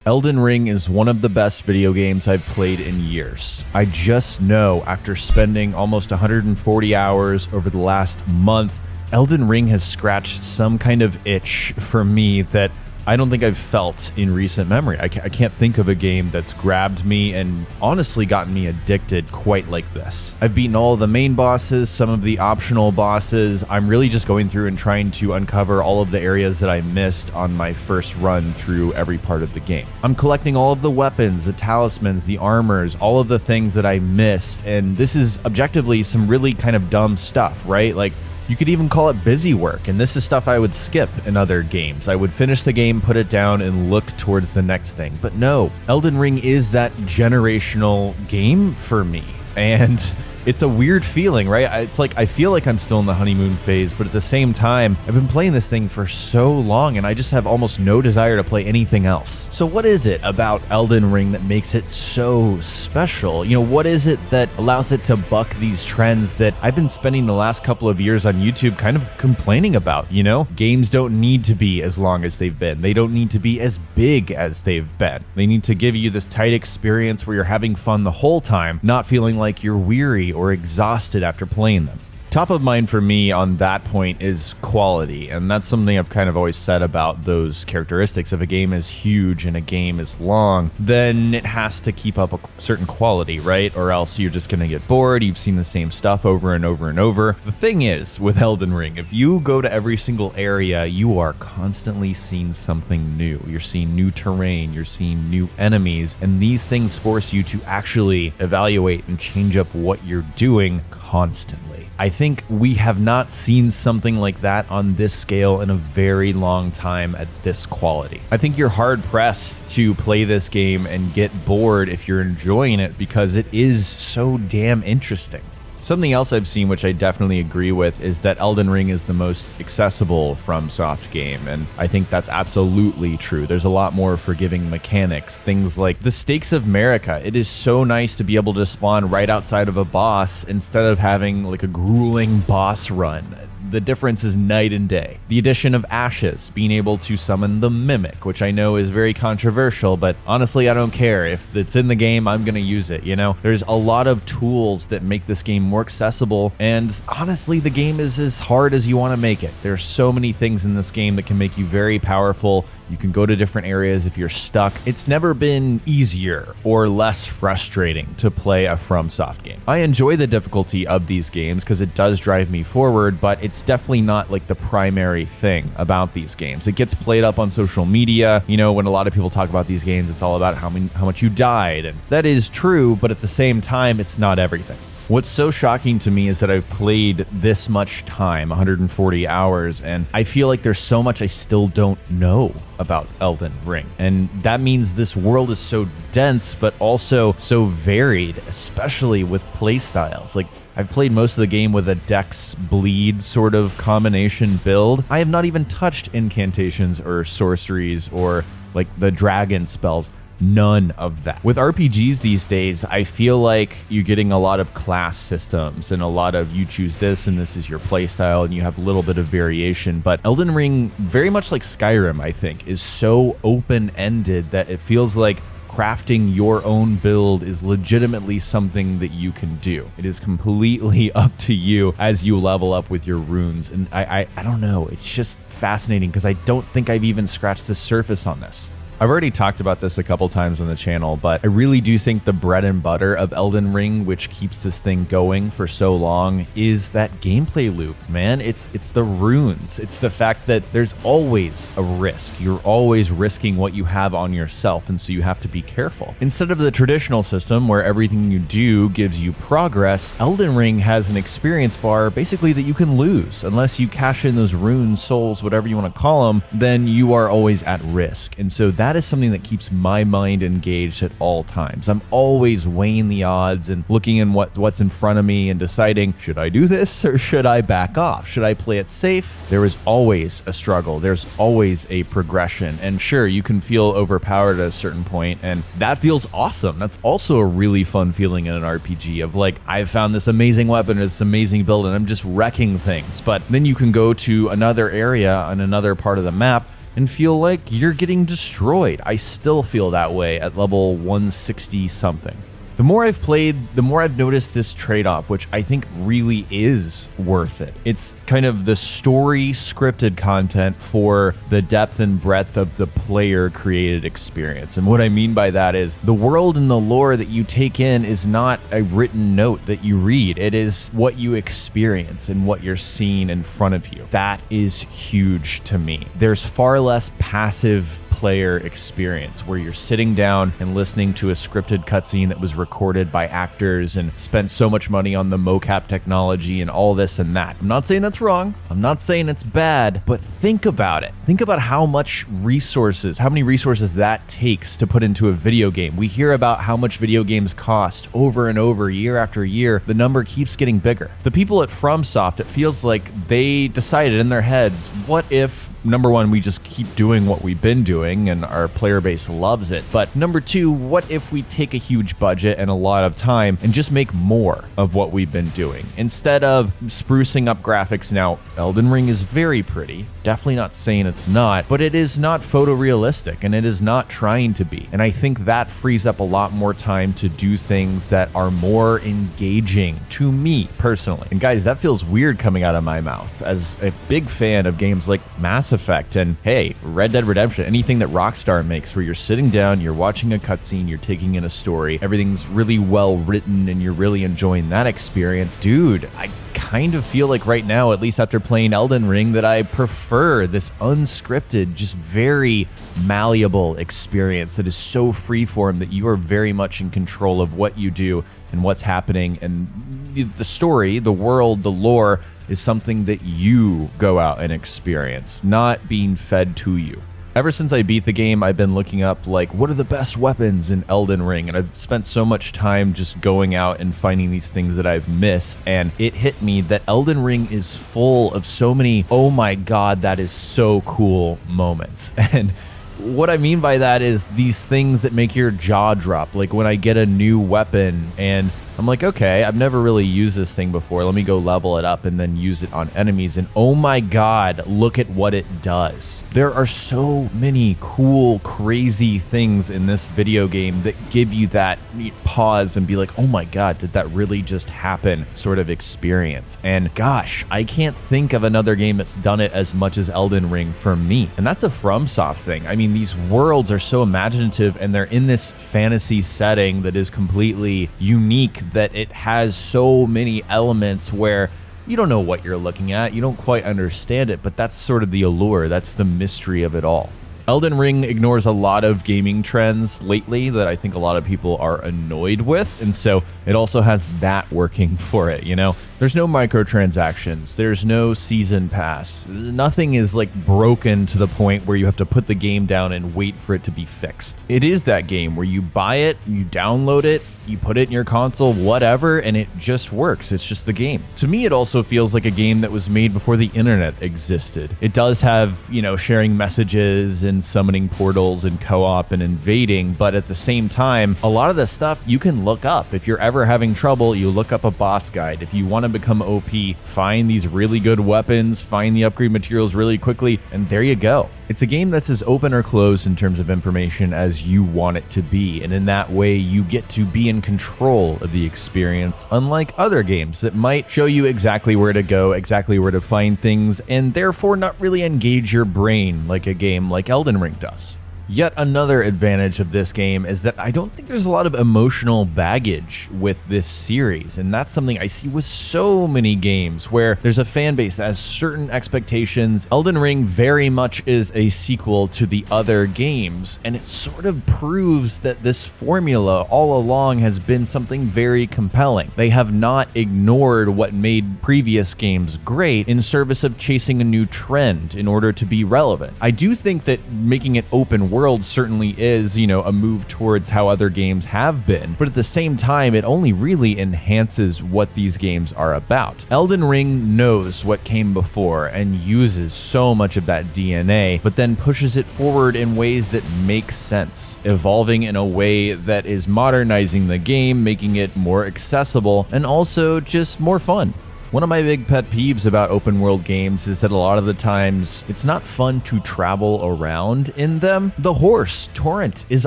Elden Ring is one of the best video games I've played in years. I just know after spending almost 140 hours over the last month, Elden Ring has scratched some kind of itch for me that I don't think I've felt in recent memory. I can't think of a game that's grabbed me and honestly gotten me addicted quite like this. I've beaten all of the main bosses, some of the optional bosses. I'm really just going through and trying to uncover all of the areas that I missed on my first run through every part of the game. I'm collecting all of the weapons, the talismans, the armors, all of the things that I missed, and this is objectively some really kind of dumb stuff, right? Like, you could even call it busy work, and this is stuff I would skip in other games. I would finish the game, put it down, and look towards the next thing. But no, Elden Ring is that generational game for me, and it's a weird feeling, right? It's like I feel like I'm still in the honeymoon phase, but at the same time, I've been playing this thing for so long and I just have almost no desire to play anything else. So what is it about Elden Ring that makes it so special? You know, what is it that allows it to buck these trends that I've been spending the last couple of years on YouTube kind of complaining about, you know? Games don't need to be as long as they've been. They don't need to be as big as they've been. They need to give you this tight experience where you're having fun the whole time, not feeling like you're weary or exhausted after playing them. Top of mind for me on that point is quality, and that's something I've kind of always said about those characteristics. If a game is huge and a game is long, then it has to keep up a certain quality, right? Or else you're just going to get bored. You've seen the same stuff over and over and over. The thing is, with Elden Ring, if you go to every single area, you are constantly seeing something new. You're seeing new terrain, you're seeing new enemies, and these things force you to actually evaluate and change up what you're doing constantly. I think we have not seen something like that on this scale in a very long time at this quality. I think you're hard pressed to play this game and get bored if you're enjoying it because it is so damn interesting. Something else I've seen, which I definitely agree with, is that Elden Ring is the most accessible FromSoft game, and I think that's absolutely true. There's a lot more forgiving mechanics, things like the stakes of Marika. It is so nice to be able to spawn right outside of a boss instead of having like a grueling boss run. The difference is night and day. The addition of ashes, being able to summon the Mimic, which I know is very controversial, but honestly, I don't care. If it's in the game, I'm gonna use it, you know? There's a lot of tools that make this game more accessible, and honestly, the game is as hard as you wanna make it. There's so many things in this game that can make you very powerful. You can go to different areas if you're stuck. It's never been easier or less frustrating to play a FromSoft game. I enjoy the difficulty of these games because it does drive me forward, but it's definitely not like the primary thing about these games. It gets played up on social media. You know, when a lot of people talk about these games, it's all about how much you died, and that is true, but at the same time, it's not everything. What's so shocking to me is that I've played this much time, 140 hours, and I feel like there's so much I still don't know about Elden Ring. And that means this world is so dense, but also so varied, especially with playstyles. Like, I've played most of the game with a Dex Bleed sort of combination build. I have not even touched incantations or sorceries or like the dragon spells. None of that. With RPGs these days, I feel like you're getting a lot of class systems and a lot of you choose this and this is your playstyle and you have a little bit of variation. But Elden Ring, very much like Skyrim, I think, is so open-ended that it feels like crafting your own build is legitimately something that you can do. It is completely up to you as you level up with your runes. And I don't know, it's just fascinating because I don't think I've even scratched the surface on this. I've already talked about this a couple times on the channel, but I really do think the bread and butter of Elden Ring, which keeps this thing going for so long, is that gameplay loop, man. It's the runes. It's the fact that there's always a risk. You're always risking what you have on yourself, and so you have to be careful. Instead of the traditional system where everything you do gives you progress, Elden Ring has an experience bar basically that you can lose. Unless you cash in those runes, souls, whatever you want to call them, then you are always at risk. And so that is something that keeps my mind engaged at all times. I'm always weighing the odds and looking in what's in front of me and deciding, should I do this or should I back off? Should I play it safe? There is always a struggle. There's always a progression. And sure, you can feel overpowered at a certain point, and that feels awesome. That's also a really fun feeling in an RPG of like, I've found this amazing weapon, this amazing build, and I'm just wrecking things. But then you can go to another area on another part of the map and feel like you're getting destroyed. I still feel that way at level 160 something. The more I've played, the more I've noticed this trade-off, which I think really is worth it. It's kind of the story scripted content for the depth and breadth of the player-created experience. And what I mean by that is the world and the lore that you take in is not a written note that you read. It is what you experience and what you're seeing in front of you. That is huge to me. There's far less passive player experience where you're sitting down and listening to a scripted cutscene that was recorded by actors and spent so much money on the mocap technology and all this and that. I'm not saying that's wrong. I'm not saying it's bad, but think about it. Think about how many resources that takes to put into a video game. We hear about how much video games cost over and over, year after year. The number keeps getting bigger. The people at FromSoft, it feels like they decided in their heads, what if, number one, we just keep doing what we've been doing and our player base loves it. But number two, what if we take a huge budget and a lot of time and just make more of what we've been doing instead of sprucing up graphics? Now, Elden Ring is very pretty. Definitely not saying it's not, but it is not photorealistic and it is not trying to be. And I think that frees up a lot more time to do things that are more engaging to me personally. And guys, that feels weird coming out of my mouth as a big fan of games like Mass Effect and, hey, Red Dead Redemption, anything that Rockstar makes where you're sitting down, you're watching a cutscene, you're taking in a story, everything's really well written and you're really enjoying that experience. Dude, I kind of feel like right now, at least after playing Elden Ring, that I prefer this unscripted, just very malleable experience that is so freeform that you are very much in control of what you do and what's happening, and the story, the world, the lore is something that you go out and experience, not being fed to you. Ever since I beat the game, I've been looking up, like, what are the best weapons in Elden Ring? And I've spent so much time just going out and finding these things that I've missed. And it hit me that Elden Ring is full of so many, oh my God, that is so cool moments. And what I mean by that is these things that make your jaw drop. Like when I get a new weapon and I'm like, okay, I've never really used this thing before. Let me go level it up and then use it on enemies. And oh my God, look at what it does. There are so many cool, crazy things in this video game that give you that pause and be like, oh my God, did that really just happen sort of experience. And gosh, I can't think of another game that's done it as much as Elden Ring for me. And that's a FromSoft thing. I mean, these worlds are so imaginative and they're in this fantasy setting that is completely unique, that it has so many elements where you don't know what you're looking at, you don't quite understand it, but that's sort of the allure, that's the mystery of it all. Elden Ring ignores a lot of gaming trends lately that I think a lot of people are annoyed with, and so it also has that working for it, you know? There's no microtransactions, there's no season pass, nothing is like broken to the point where you have to put the game down and wait for it to be fixed. It is that game where you buy it, you download it, you put it in your console, whatever, and it just works. It's just the game. To me, it also feels like a game that was made before the internet existed. It does have, you know, sharing messages and summoning portals and co-op and invading, but at the same time, a lot of the stuff you can look up. If you're ever having trouble, you look up a boss guide. If you want to become OP, find these really good weapons, find the upgrade materials really quickly, and there you go. It's a game that's as open or closed in terms of information as you want it to be, and in that way, you get to be in control of the experience, unlike other games that might show you exactly where to go, exactly where to find things, and therefore not really engage your brain like a game like Elden Ring does. Yet another advantage of this game is that I don't think there's a lot of emotional baggage with this series, and that's something I see with so many games where there's a fan base that has certain expectations. Elden Ring very much is a sequel to the other games, and it sort of proves that this formula all along has been something very compelling. They have not ignored what made previous games great in service of chasing a new trend in order to be relevant. I do think that making it open world certainly is, you know, a move towards how other games have been, but at the same time, it only really enhances what these games are about. Elden Ring knows what came before and uses so much of that DNA, but then pushes it forward in ways that make sense, evolving in a way that is modernizing the game, making it more accessible, and also just more fun. One of my big pet peeves about open world games is that a lot of the times it's not fun to travel around in them. The horse torrent is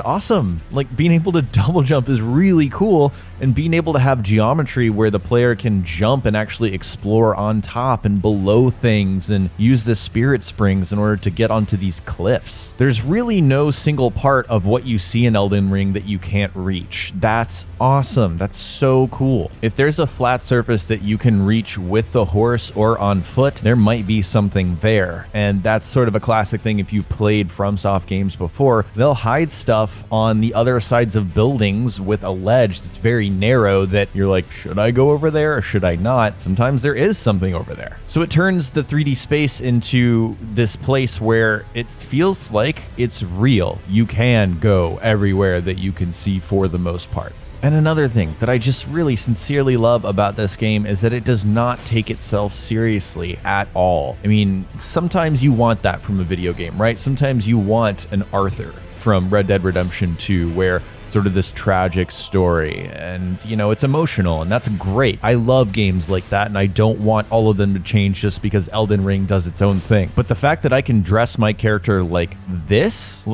awesome. Like, being able to double jump is really cool, and being able to have geometry where the player can jump and actually explore on top and below things and use the spirit springs in order to get onto these cliffs. There's really no single part of what you see in Elden Ring that you can't reach. That's awesome. That's so cool. If there's a flat surface that you can reach with the horse or on foot, there might be something there. And that's sort of a classic thing. If you played FromSoft games before, they'll hide stuff on the other sides of buildings with a ledge that's very narrow that you're like, should I go over there or should I not? Sometimes there is something over there. So it turns the 3D space into this place where it feels like it's real. You can go everywhere that you can see for the most part. And another thing that I just really sincerely love about this game is that it does not take itself seriously at all. I mean, sometimes you want that from a video game, right? Sometimes you want an Arthur from Red Dead Redemption 2 where sort of this tragic story and, you know, it's emotional, and that's great. I love games like that, and I don't want all of them to change just because Elden Ring does its own thing. But the fact that I can dress my character like this,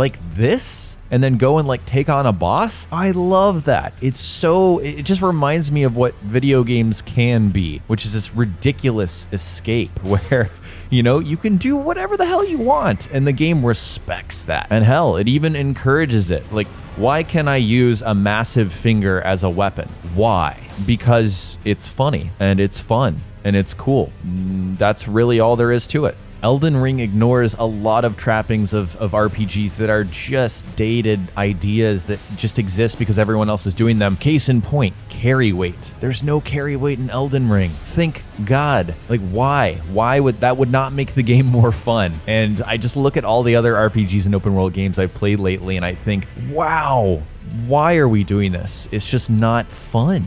and then go and like take on a boss, I love that. It just reminds me of what video games can be, which is this ridiculous escape where, you know, you can do whatever the hell you want, and the game respects that. And hell, it even encourages it. Like, why can I use a massive finger as a weapon? Why? Because it's funny, and it's fun, and it's cool. That's really all there is to it. Elden Ring ignores a lot of trappings of RPGs that are just dated ideas that just exist because everyone else is doing them. Case in point, carry weight. There's no carry weight in Elden Ring. Thank God. Like, why? Why would that would not make the game more fun? And I just look at all the other RPGs and open world games I've played lately, and I think, wow, why are we doing this? It's just not fun.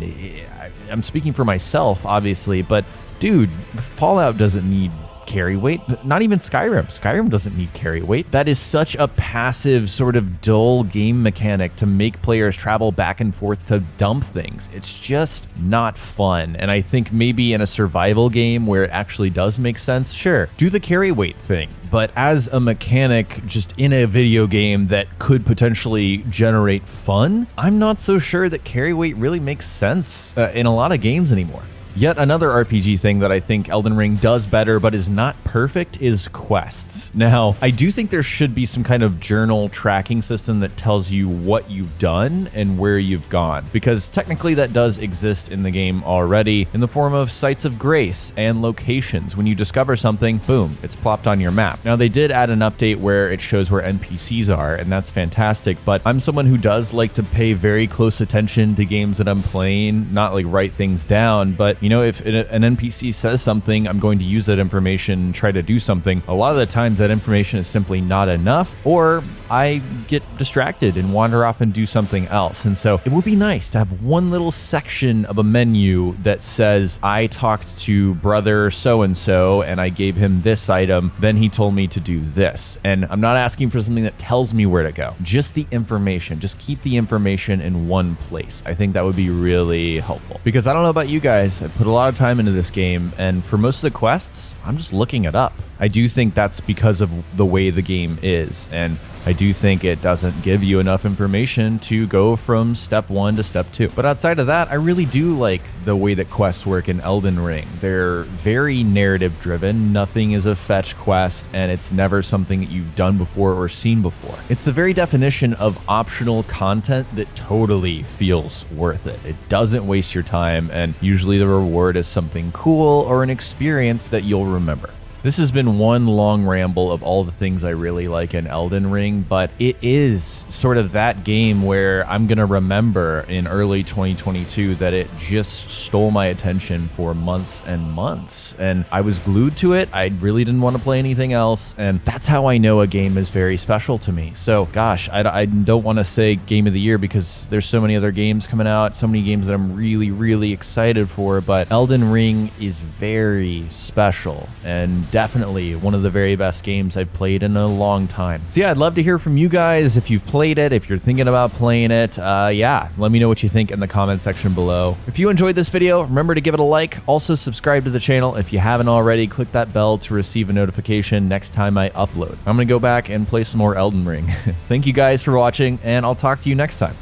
I'm speaking for myself, obviously, but dude, Fallout doesn't need carry weight. Not even Skyrim. Skyrim doesn't need carry weight. That is such a passive, sort of dull game mechanic to make players travel back and forth to dump things. It's just not fun. And I think maybe in a survival game where it actually does make sense, sure, do the carry weight thing. But as a mechanic just in a video game that could potentially generate fun, I'm not so sure that carry weight really makes sense in a lot of games anymore. Yet another RPG thing that I think Elden Ring does better but is not perfect is quests. Now, I do think there should be some kind of journal tracking system that tells you what you've done and where you've gone, because technically that does exist in the game already in the form of sites of grace and locations. When you discover something, boom, it's plopped on your map. Now, they did add an update where it shows where NPCs are, and that's fantastic, but I'm someone who does like to pay very close attention to games that I'm playing, not like write things down, but you know, if an NPC says something, I'm going to use that information and try to do something. A lot of the times that information is simply not enough, or I get distracted and wander off and do something else. And so it would be nice to have one little section of a menu that says, I talked to brother so-and-so and I gave him this item, then he told me to do this. And I'm not asking for something that tells me where to go, just the information. Just keep the information in one place. I think that would be really helpful, because I don't know about you guys, I put a lot of time into this game, and for most of the quests, I'm just looking it up. I do think that's because of the way the game is, and I do think it doesn't give you enough information to go from step 1 to step 2. But outside of that, I really do like the way that quests work in Elden Ring. They're very narrative driven. Nothing is a fetch quest, and it's never something that you've done before or seen before. It's the very definition of optional content that totally feels worth it. It doesn't waste your time, and usually the reward is something cool or an experience that you'll remember. This has been one long ramble of all the things I really like in Elden Ring, but it is sort of that game where I'm going to remember in early 2022 that it just stole my attention for months and months, and I was glued to it. I really didn't want to play anything else, and that's how I know a game is very special to me. So gosh, I don't want to say game of the year because there's so many other games coming out, so many games that I'm really, really excited for, but Elden Ring is very special, and definitely one of the very best games I've played in a long time. So yeah, I'd love to hear from you guys if you've played it, if you're thinking about playing it. Yeah, let me know what you think in the comment section below. If you enjoyed this video, remember to give it a like. Also subscribe to the channel if you haven't already. Click that bell to receive a notification next time I upload. I'm gonna go back and play some more Elden Ring. Thank you guys for watching, and I'll talk to you next time.